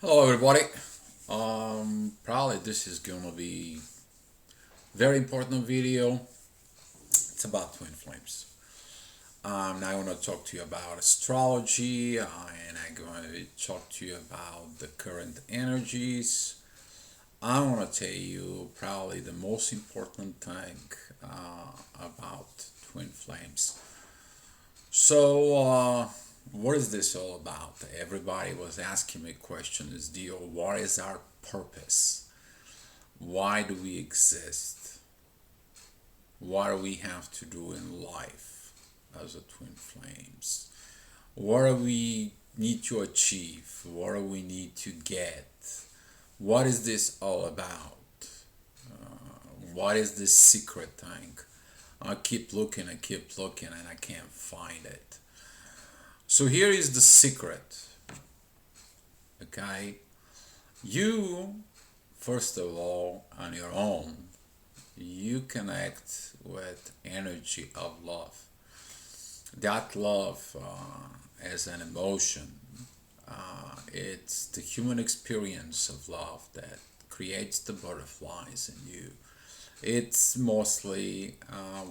Hello, everybody. Probably this is gonna be very important video. It's about twin flames. Now I'm gonna talk to you about astrology, and I'm going to talk to you about the current energies. I want to tell you probably the most important thing about twin flames. So, what is this all about? Everybody was asking me questions. Deal, what is our purpose? Why do we exist? What do we have to do in life as a twin flames? What do we need to achieve? What do we need to get? What is this all about? What is this secret thing? I keep looking, and I can't find it. So here is the secret. Okay, you first of all on your own, you connect with energy of love. That love as an emotion, it's the human experience of love that creates the butterflies in you. It's mostly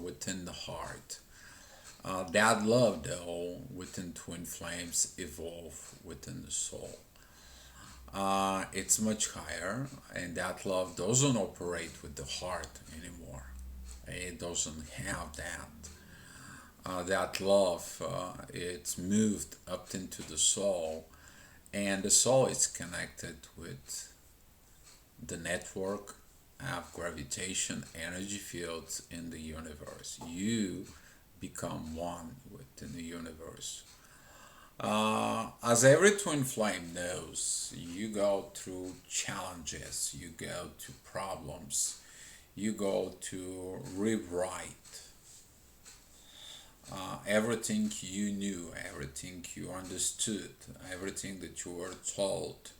within the heart. That love, though, within twin flames, evolve within the soul. It's much higher, and that love doesn't operate with the heart anymore. It doesn't have that. That love, it's moved up into the soul, and the soul is connected with the network of gravitation energy fields in the universe. You become one within the universe. As every twin flame knows, you go through challenges, you go to problems, you go to rewrite everything you knew, everything you understood, everything that you were told.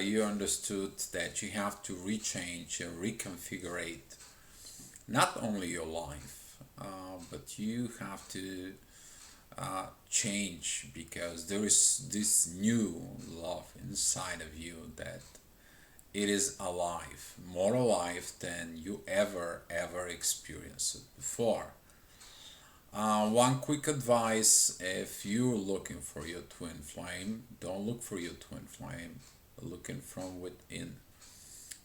You understood that you have to rechange and reconfigure not only your life, but you have to change because there is this new love inside of you that it is alive, more alive than you ever experienced it before. One quick advice: if you're looking for your twin flame, don't look for your twin flame, looking from within.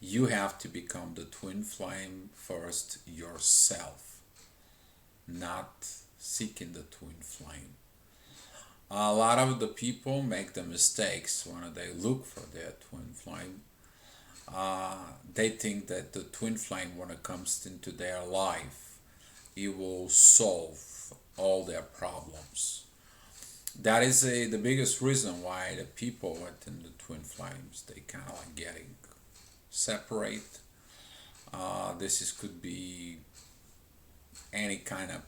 You have to become the twin flame first yourself, not seeking the twin flame. A lot of the people make the mistakes when they look for their twin flame. They think that the twin flame, when it comes into their life, it will solve all their problems. That is the biggest reason why the people within the twin flames, they kind of like getting separate. Could be any kind of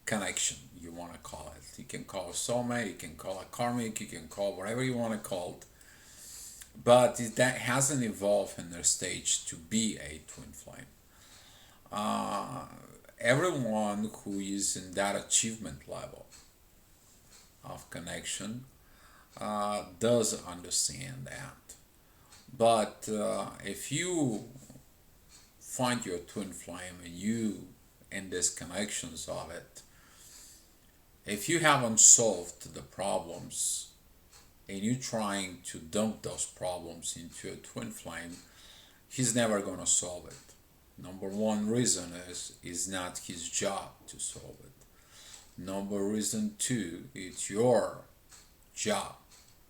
connection you want to call it. You can call it soulmate, you can call it karmic, you can call it whatever you want to call it. But that hasn't evolved in their stage to be a twin flame. Uh, Everyone who is in that achievement level of connection does understand that. But if you find your twin flame and you in these connections of it, if you haven't solved the problems and you're trying to dump those problems into a twin flame, he's never going to solve it. Number one reason is not his job to solve it. Number reason two, it's your job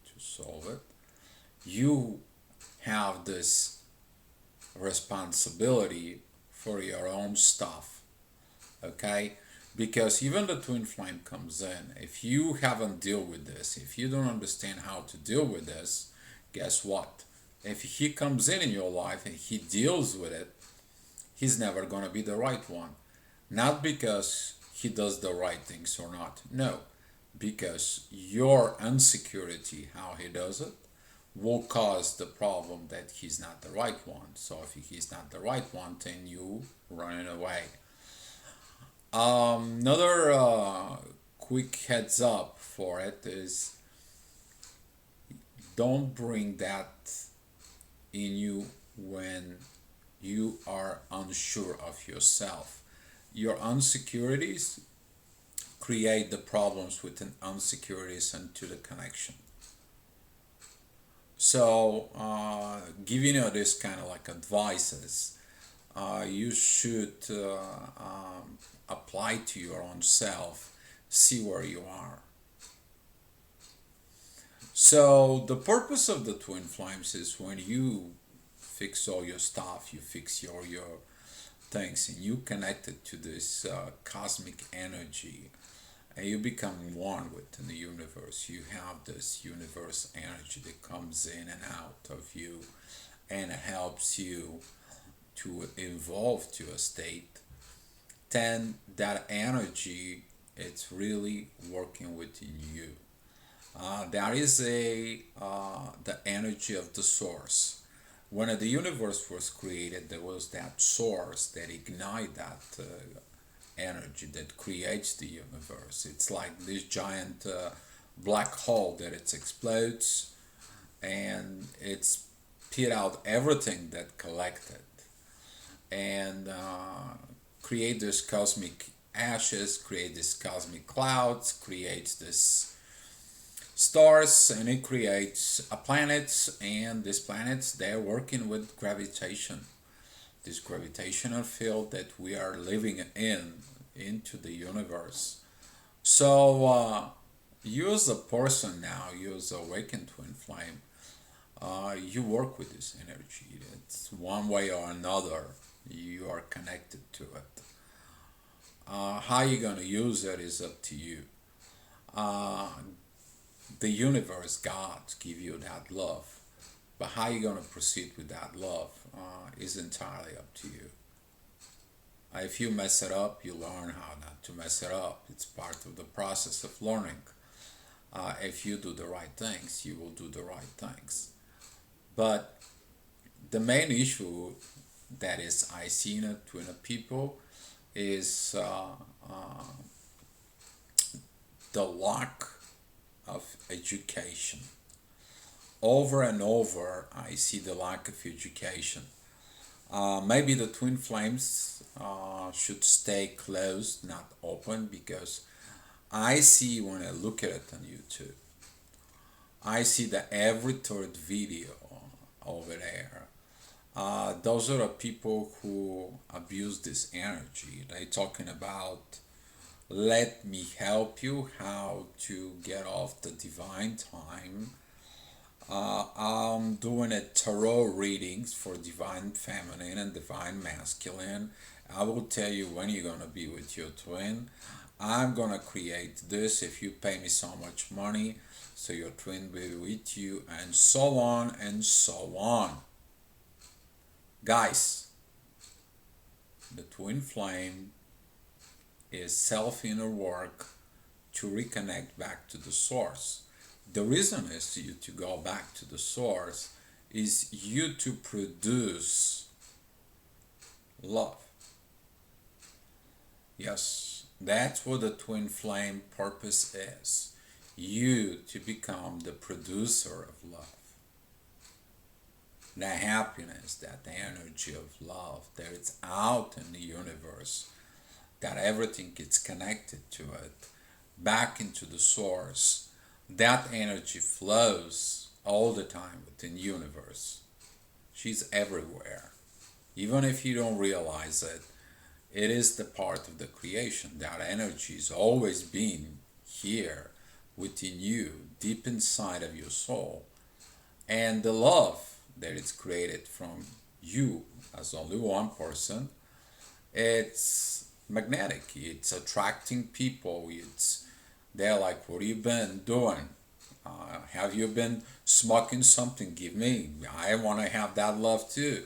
to solve it. You have this responsibility for your own stuff, okay? Because even the twin flame comes in, if you haven't dealt with this, if you don't understand how to deal with this, guess what? If he comes in your life and he deals with it, he's never going to be the right one. Not because he does the right things or not. No, because your insecurity, how he does it, will cause the problem that he's not the right one. So if he's not the right one, then you running away. Another quick heads up for it is don't bring that in you when you are unsure of yourself. Your insecurities create the problems within insecurities into the connection. So, giving you this kind of like advices, you should apply to your own self, see where you are. So, the purpose of the twin flames is when you fix all your stuff, you fix your things, and you connect it to this cosmic energy, and you become one with the universe. You have this universe energy that comes in and out of you and helps you to evolve to a state. Then that energy, it's really working within you. That is a the energy of the source. When the universe was created, there was that source that ignited that energy that creates the universe. It's like this giant black hole that it explodes, and it's put out everything that collected, and create this cosmic ashes, create this cosmic clouds, creates this stars, and it creates a planets, and these planets, they're working with gravitation, this gravitational field that we are living in into the universe. So you as a person now, you as a awakened twin flame, you work with this energy. It's one way or another, you are connected to it. How you gonna use it is up to you. uh, the universe, God, give you that love. But how you gonna proceed with that love is entirely up to you. If you mess it up, you learn how not to mess it up. It's part of the process of learning. If you do the right things, you will do the right things. But the main issue that is I see in it between the people is the lack of education. Over and over, I see the lack of education. Maybe the twin flames should stay closed, not open, because I see when I look at it on YouTube, I see that every third video over there, those are the people who abuse this energy. They talking about let me help you how to get off the divine time. I'm doing a tarot readings for divine feminine and divine masculine. I will tell you when you're gonna be with your twin. I'm gonna create this if you pay me so much money, so your twin will be with you, and so on and so on. Guys, the twin flame is self inner work to reconnect back to the source. The reason is you to go back to the source is you to produce love. Yes, that's what the twin flame purpose is. You to become the producer of love. The happiness, that energy of love that is out in the universe, that everything gets connected to it, back into the source. That energy flows all the time within the universe. She's everywhere. Even if you don't realize it, it is the part of the creation. That energy is always been here within you, deep inside of your soul. And the love that is created from you as only one person, it's magnetic. It's attracting people. It's they're like, what have you been doing? Have you been smoking something? Give me. I want to have that love too.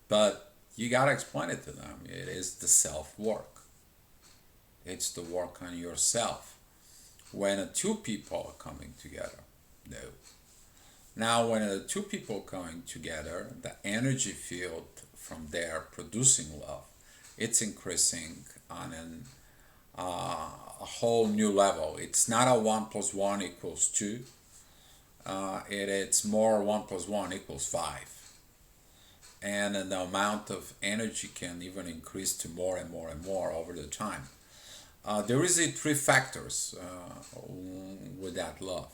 But you got to explain it to them. It is the self work, it's the work on yourself. When two people are coming together, no. Now, when the two people coming together, the energy field from there producing love, it's increasing on a whole new level. It's not a one plus one equals two. it's more 1 plus 1 equals 5. And the amount of energy can even increase to more and more and more over the time. There is a three factors with that love.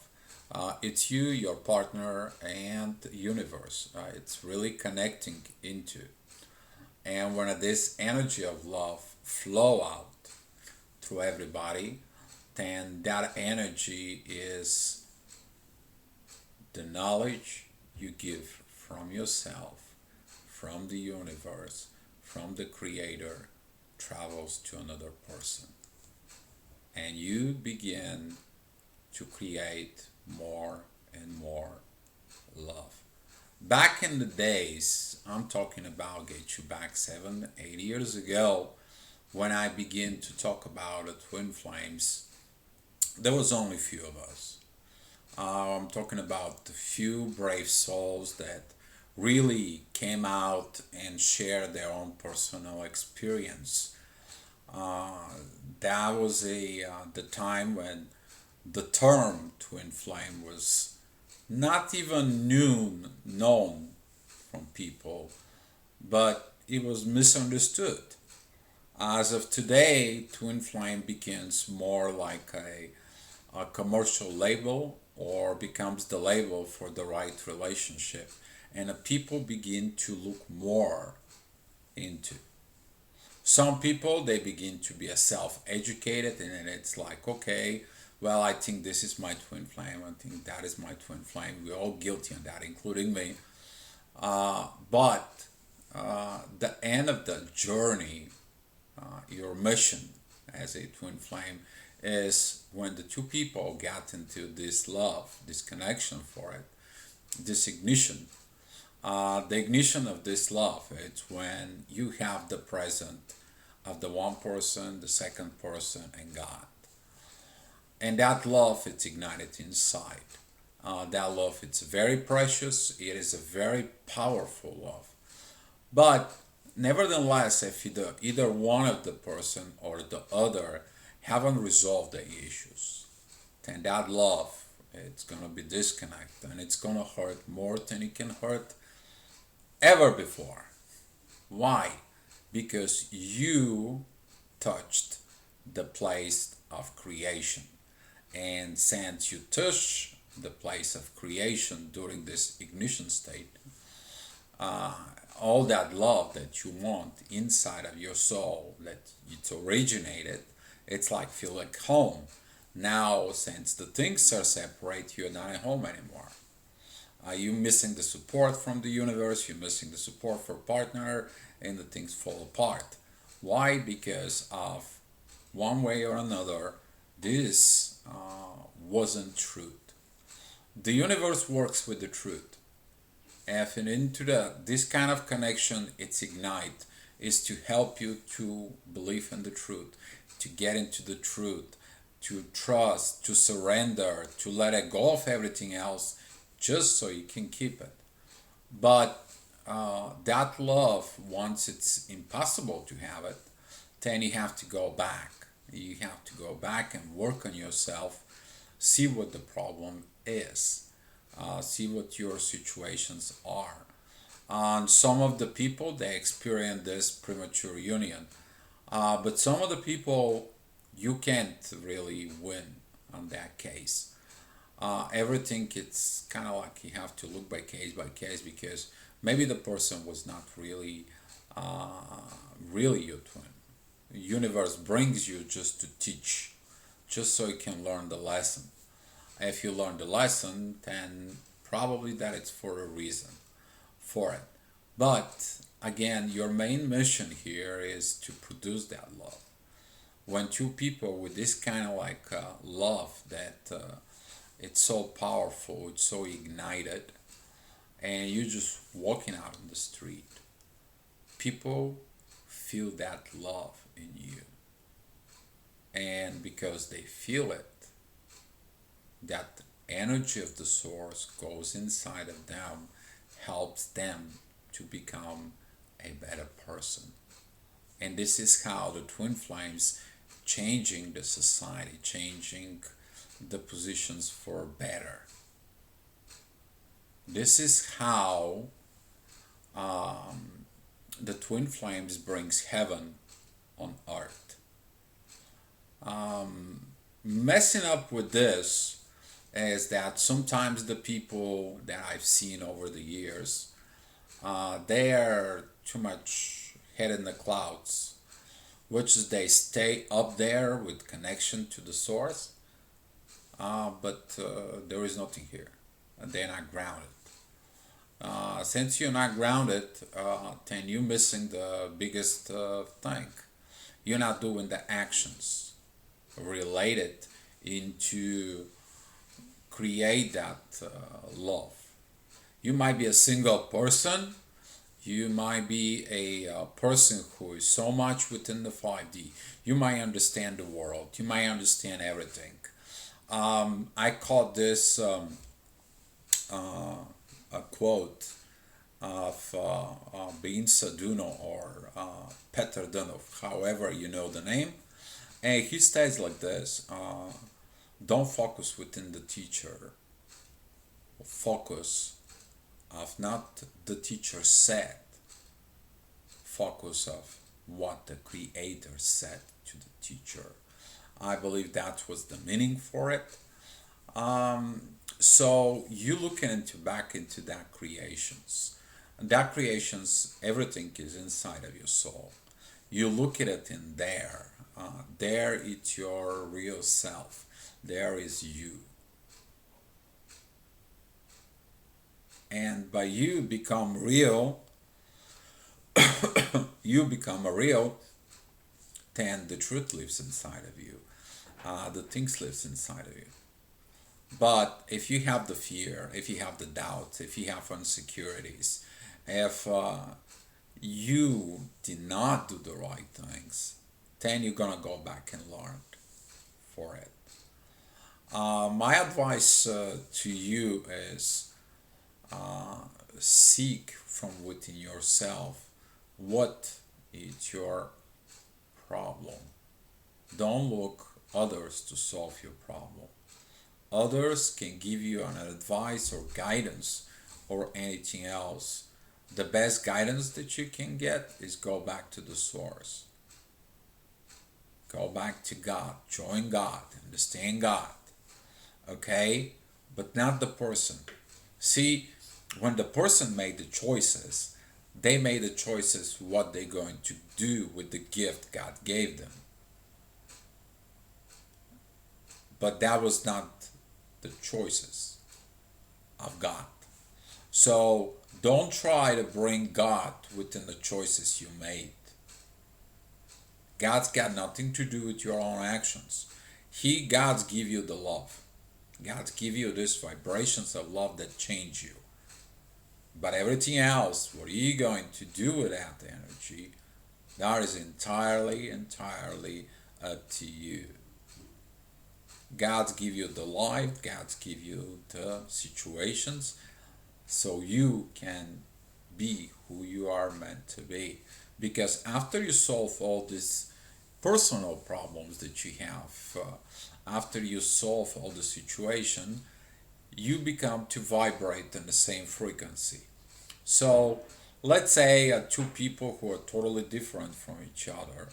It's you, your partner, and the universe. It's really connecting into. And when this energy of love flow out through everybody, then that energy is the knowledge you give from yourself, from the universe, from the creator, travels to another person. And you begin to create more and more love. Back in the days, I'm talking about get you back 7, 8 years ago, when I began to talk about the twin flames, there was only few of us. I'm talking about the few brave souls that really came out and shared their own personal experience. Uh, that was the time when the term twin flame was not even known from people, but it was misunderstood. As of today, twin flame becomes more like a commercial label or becomes the label for the right relationship, and the people begin to look more into. Some people they begin to be a self-educated, and then it's like, okay, well, I think this is my twin flame, I think that is my twin flame, we're all guilty on that, including me. But the end of the journey, your mission as a twin flame, is when the two people get into this love, this connection for it, this ignition. The ignition of this love, it's when you have the present of the one person, the second person, and God. And that love, it's ignited inside. That love, it's very precious. It is a very powerful love. But nevertheless, if either one of the person or the other haven't resolved the issues, then that love, it's gonna be disconnect, and it's gonna hurt more than it can hurt ever before. Why? Because you touched the place of creation. And since you touch the place of creation during this ignition state, uh, all that love that you want inside of your soul that it's originated, it's like feel like home. Now, since the things are separate, you're not at home anymore. You're missing the support from the universe, you're missing the support for partner, and the things fall apart. Why? Because of one way or another, this wasn't truth. The universe works with the truth. If into this kind of connection, it's ignite is to help you to believe in the truth, to get into the truth, to trust, to surrender, to let it go of everything else, just so you can keep it. But that love, once it's impossible to have it, then you have to go back. You have to go back and work on yourself, see what the problem is, see what your situations are. And some of the people they experience this premature union, but some of the people you can't really win on that case. Everything it's kind of like you have to look by case because maybe the person was not uh, really your twin. Universe brings you just to teach, just so you can learn the lesson. If you learn the lesson, then probably that it's for a reason for it. But again, your main mission here is to produce that love. When two people with this kind of like love that it's so powerful, it's so ignited, and you're just walking out on the street, people feel that love in you. And because they feel it, that energy of the source goes inside of them, helps them to become a better person. And this is how the twin flames changing the society, changing the positions for better. This is how the twin flames brings heaven on earth. Messing up with this is that sometimes the people that I've seen over the years, they are too much head in the clouds, which is they stay up there with connection to the source, but there is nothing here. They're not grounded. Since you're not grounded, then you're missing the biggest thing. You're not doing the actions related into create that love. You might be a single person. You might be a person who is so much within the 5D. You might understand the world. You might understand everything. I call this a quote of Bein Saduno or Peter Dunov, however you know the name. And he states like this: don't focus within the teacher, focus of not the teacher said, focus of what the creator said to the teacher. I believe that was the meaning for it. So you looking into back into that creations, and that creations, everything is inside of your soul. You look at it in there. There it's your real self. There is you, and by you become real, you become a real. Then the truth lives inside of you. The things lives inside of you. But if you have the fear, if you have the doubt, if you have insecurities, if you did not do the right things, then you're gonna go back and learn for it. My advice to you is seek from within yourself what is your problem. Don't look others to solve your problem. Others can give you an advice or guidance or anything else. The best guidance that you can get is go back to the source. Go back to God. Join God. Understand God. Okay? But not the person. See, when the person made the choices, they made the choices what they're going to do with the gift God gave them. But that was not the choices of God. So don't try to bring God within the choices you made. God's got nothing to do with your own actions. God's give you the love. God's give you these vibrations of love that change you. But everything else, what are you going to do with that energy? That is entirely up to you. God's give you the life, God's give you the situations, so you can be who you are meant to be. Because after you solve all these personal problems that you have, after you solve all the situation, you become to vibrate in the same frequency. So let's say two people who are totally different from each other,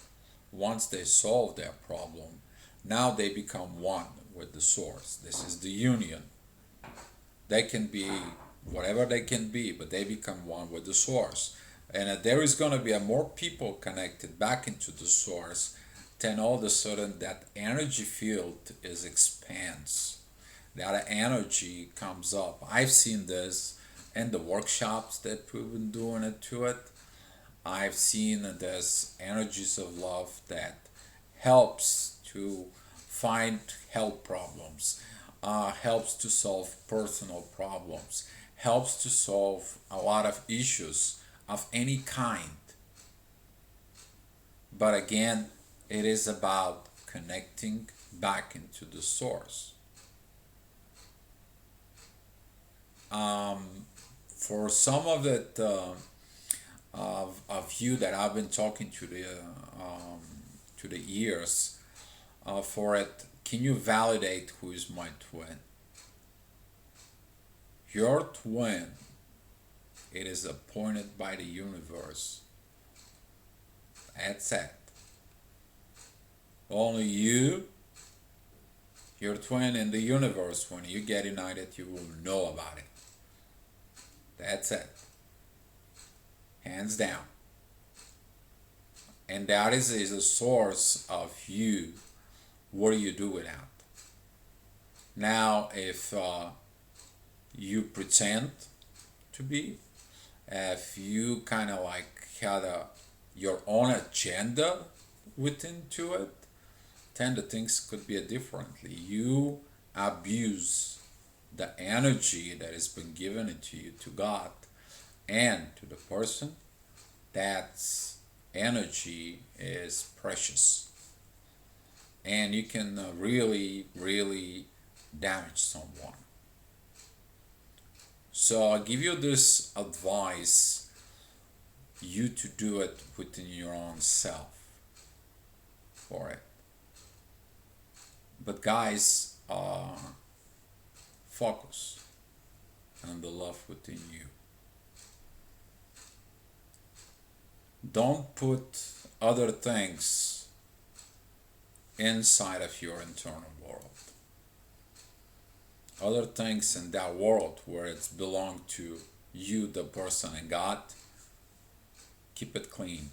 once they solve their problem, now they become one with the source. This is the union. They can be whatever they can be, but they become one with the source. And there is going to be more people connected back into the source, then all of a sudden that energy field is expands. That energy comes up. I've seen this in the workshops that we've been doing it to it. I've seen this energies of love that helps to find health problems, helps to solve personal problems, helps to solve a lot of issues of any kind. But again, it is about connecting back into the source. For some of it, of you that I've been talking to the ears, for it, can you validate who is my twin? Your twin, it is appointed by the universe. That's it. Only you, your twin, in the universe, when you get united, you will know about it. That's it. Hands down. And that is a source of you. What do you do with that? Now, if you pretend to be, if you kind of like had your own agenda within to it, then the things could be differently. You abuse the energy that has been given to you, to God and to the person. That's energy is precious, and you can really, really damage someone. So I give you this advice, you to do it within your own self for it. But guys, focus on the love within you. Don't put other things inside of your internal world. Other things in that world where it's belong to you, the person, and God, keep it clean.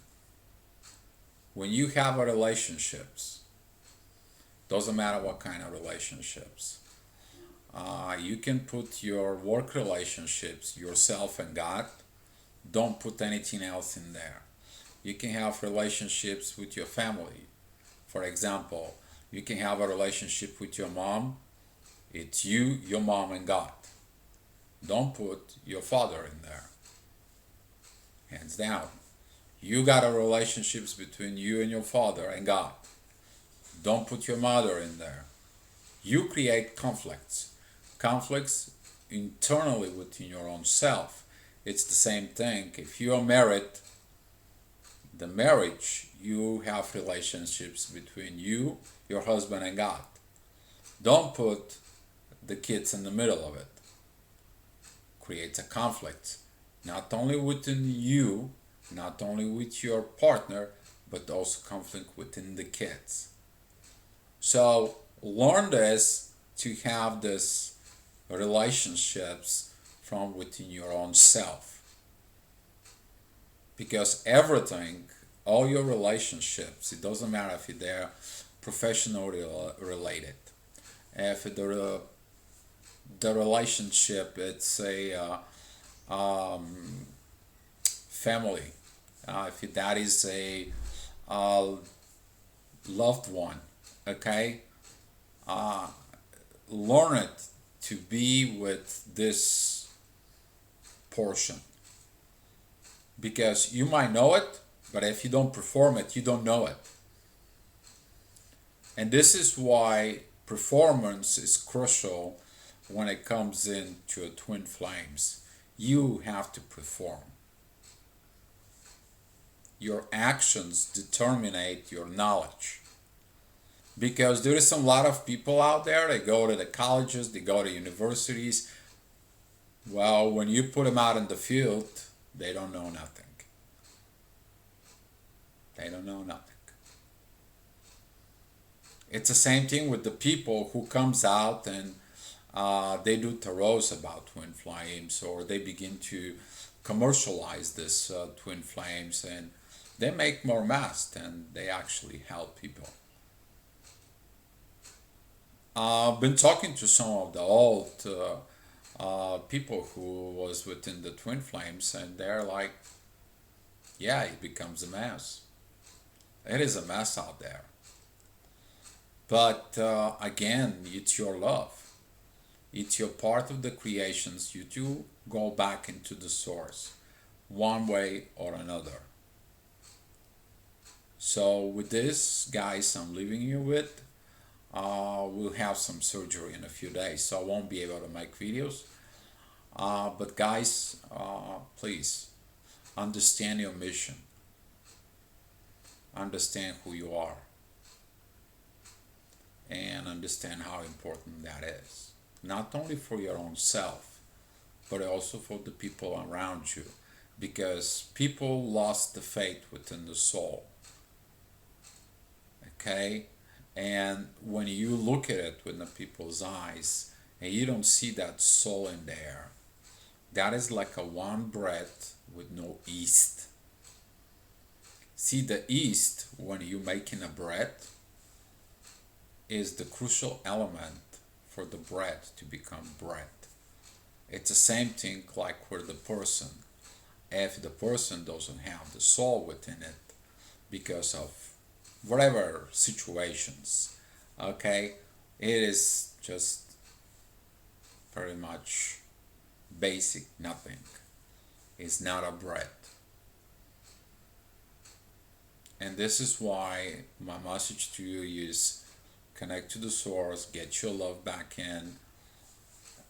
When you have a relationships, doesn't matter what kind of relationships, you can put your work relationships, yourself and God. Don't put anything else in there. You can have relationships with your family. For example, you can have a relationship with your mom. It's you, your mom, and God. Don't put your father in there. Hands down. You got a relationships between you and your father and God. Don't put your mother in there. You create conflicts. Conflicts internally within your own self. It's the same thing. If you are married, the marriage, you have relationships between you, your husband, and God. Don't put the kids in the middle of it. Creates a conflict, not only within you, not only with your partner, but also conflict within the kids. So learn this to have this relationships from within your own self. Because everything, all your relationships, it doesn't matter if they're professional related, if the relationship it's a family, if that is a uh, loved one, okay, learn it to be with this portion, because you might know it, but if you don't perform it, you don't know it. And this is why performance is crucial when it comes into a twin flames. You have to perform. Your actions determine your knowledge. Because there is a lot of people out there, they go to the colleges, they go to universities. Well, when you put them out in the field, they don't know nothing. They don't know nothing. It's the same thing with the people who comes out and they do tarots about twin flames, or they begin to commercialize this twin flames, and they make more mess than they actually help people. I've been talking to some of the old people who was within the twin flames, and they're like, yeah, it becomes a mess. It is a mess out there. But again, it's your love. It's your part of the creations. You do go back into the source, one way or another. So with this, guys, I'm leaving you with. We'll have some surgery in a few days, so I won't be able to make videos. But guys, please understand your mission. Understand who you are. And understand how important that is. Not only for your own self, but also for the people around you, because people lost the faith within the soul. Okay, and when you look at it with the people's eyes and you don't see that soul in there, that is like a one breath with no yeast. See, the yeast, when you're making a bread, is the crucial element for the bread to become bread. It's the same thing like for the person. If the person doesn't have the soul within it because of whatever situations, okay, it is just pretty much basic nothing. It's not a bread. And this is why my message to you is connect to the source, get your love back in,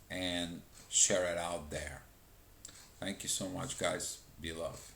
and share it out there. Thank you so much, guys. Be love.